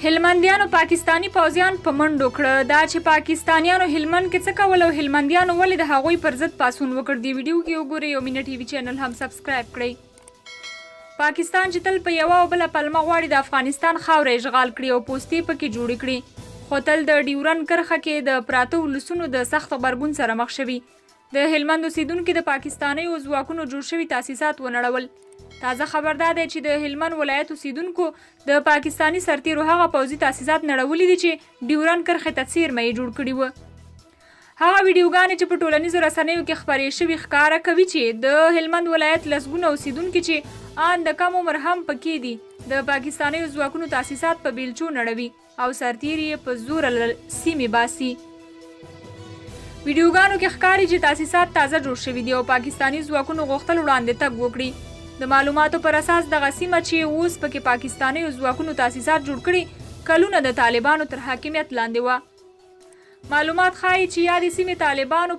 هلمندیانو پاکستانی پوځیان په منډو کړه. دا چې پاکستانیانو هلمند کې څه کول او هلمندیانو ولې د هغوی پر ضد پاڅون وکړ، دی ویډیو کې وګورئ او مینا ټي وي چینل هم سبسکرایب کړئ. پاکستان چې تل په یوه او بله پلمه غواړي د افغانستان خاوره اشغال کړي او پوستې پکې جوړې کړي، خو تل د ډیورن کرښه کې د پراته ولسونو د سخت غبرګون سره مخ شوي. د هلمند اوسیدونکو د پاکستانیو ځواکونو جوړ شوي تاسیسات ونړول. تازه خبر دا دی چې د هلمند ولایت اوسیدونکو د پاکستانی سرتیرو هغه پوځي تاسیسات نړولي دي چې ډیورن کرښې ته څیرمه یې جوړ کړي وو. هغه ویډیوګانې چې په ټولنیزو رسنیو کې خپرې شوي ښکاره کوي چې د هلمند ولایت لسګونه اوسیدونکي چې ان د کم عمر هم پکې دي د پاکستانیو ځواکونو تاسیسات په بیلچو نړوي او سرتیر یې په زوره له سیمې باسي. ویډیوګانو کې ښکاري چې تاسیسات تازه جوړ شوي دي او پاکستانی ځواکونو غوښتل وړاندې تګ وکړي. د معلوماتو پر اساس دغه سیمه چې اوس پکې پاکستانیو ځواکونو تاسیسات جوړ کړي کلونه د طالبانو تر حاکمیت لاندې وه. معلومات ښایي چې یادې سیمې طالبانو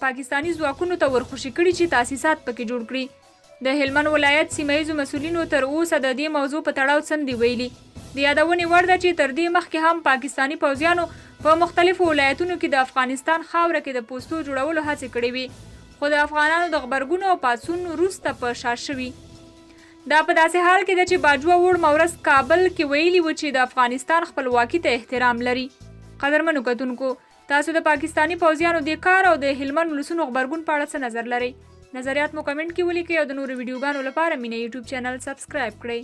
پاکستانی ځواکونو ته ورخوشي کړي چې تاسیسات پکې جوړ کړي. د هلمند ولایت سیمه ییزو مسؤلینو تر اوسه د دې موضوع په تړاو څه نه دي ویلي. د یادونې وړ ده چې تر دې مخکې هم پاکستانی پوځیانو په مختلفو ولایتونو کې د افغانستان خاوره کې د پوستو جوړولو هڅې کړې وي، خو د افغانانو د غبرګون او پاڅون وروسته په شا شوي. دا په داسې حال کې ده چې باجوه وړ مورس کابل کې ویلي و چې د افغانستان خپلواکي ته احترام لري. قدرمنو کتونکو، تاسو د پاکستانی پوځیانو د کار او د هلمند ولسونو غبرګون په اړه څه نظر لرئ؟ نظریات مو کمنټ کې ولیکئ او د نورو ویډیوګانو لپاره مینا یوټیوب چینل سبسکرایب کړئ.